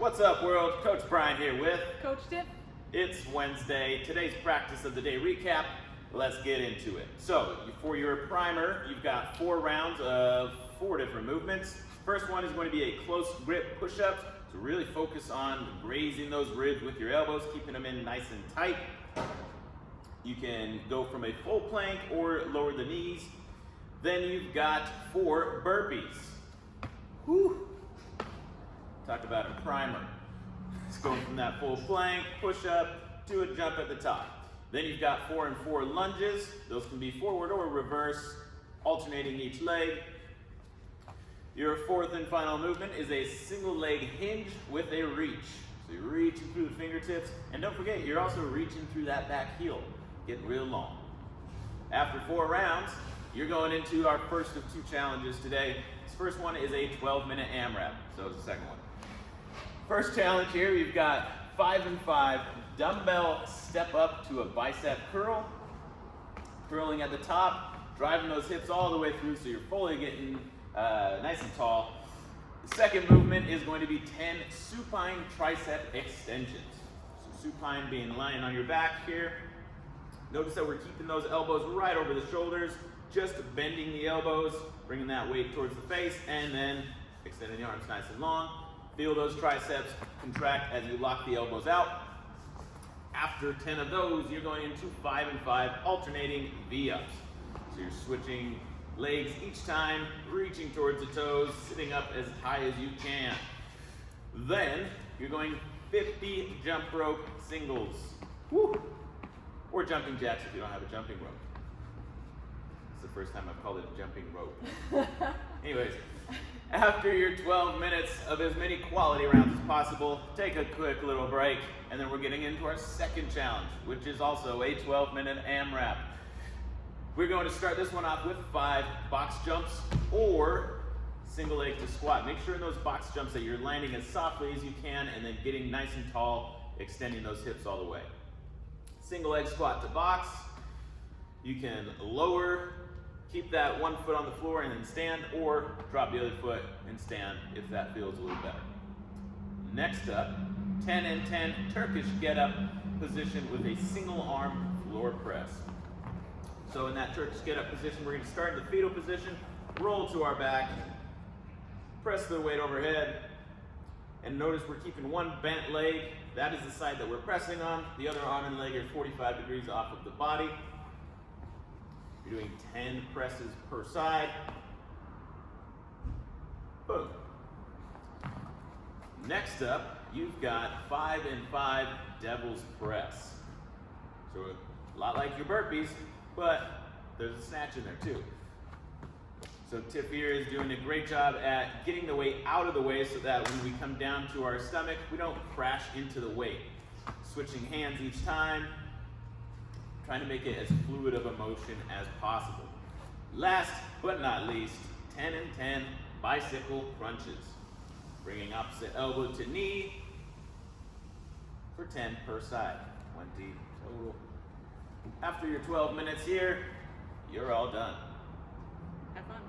What's up, world? Coach Brian here with Coach Tiff. It's Wednesday. Today's practice of the day recap. Let's get into it. So, for your primer, you've got 4 rounds of 4 different movements. First one is going to be a close grip push-up. So really focus on grazing those ribs with your elbows, keeping them in nice and tight. You can go from a full plank or lower the knees. Then you've got 4 burpees. Whew. Talk about a primer. It's going from that full plank, push up, to a jump at the top. Then you've got 4 and 4 lunges. Those can be forward or reverse, alternating each leg. Your 4th and final movement is a single leg hinge with a reach. So you're reaching through the fingertips, and don't forget, you're also reaching through that back heel, getting real long. After 4 rounds, you're going into our first of 2 challenges today. This first one is a 12-minute AMRAP, so it's the second one. First challenge here, we've got 5 and 5 dumbbell step up to a bicep curl. Curling at the top, driving those hips all the way through so you're fully getting nice and tall. The second movement is going to be 10 supine tricep extensions. So supine being lying on your back here. Notice that we're keeping those elbows right over the shoulders, just bending the elbows, bringing that weight towards the face, and then extending the arms nice and long. Feel those triceps contract as you lock the elbows out. After 10 of those, you're going into 5 and 5 alternating V-ups. So you're switching legs each time, reaching towards the toes, sitting up as high as you can. Then you're going 50 jump rope singles. Woo! Or jumping jacks if you don't have a jumping rope. It's the first time I've called it a jumping rope. Anyways, after your 12 minutes of as many quality rounds as possible, take a quick little break, and then we're getting into our second challenge, which is also a 12-minute AMRAP. We're going to start this one off with 5 box jumps or single leg to squat. Make sure in those box jumps that you're landing as softly as you can and then getting nice and tall, extending those hips all the way. Single leg squat to box. You can lower, keep that one foot on the floor and then stand, or drop the other foot and stand if that feels a little better. Next up, 10 and 10 Turkish get up position with a single arm floor press. So in that Turkish get up position, we're going to start in the fetal position, roll to our back, press the weight overhead, and notice we're keeping one bent leg. That is the side that we're pressing on. The other arm and leg are 45 degrees off of the body. You're doing 10 presses per side. Boom. Next up, you've got 5 and 5 devil's press. So a lot like your burpees, but there's a snatch in there too. So Tiff here is doing a great job at getting the weight out of the way so that when we come down to our stomach, we don't crash into the weight. Switching hands each time, trying to make it as fluid of a motion as possible. Last but not least, 10 and 10 bicycle crunches. Bringing opposite elbow to knee for 10 per side, 20 total. After your 12 minutes here, you're all done. Have fun.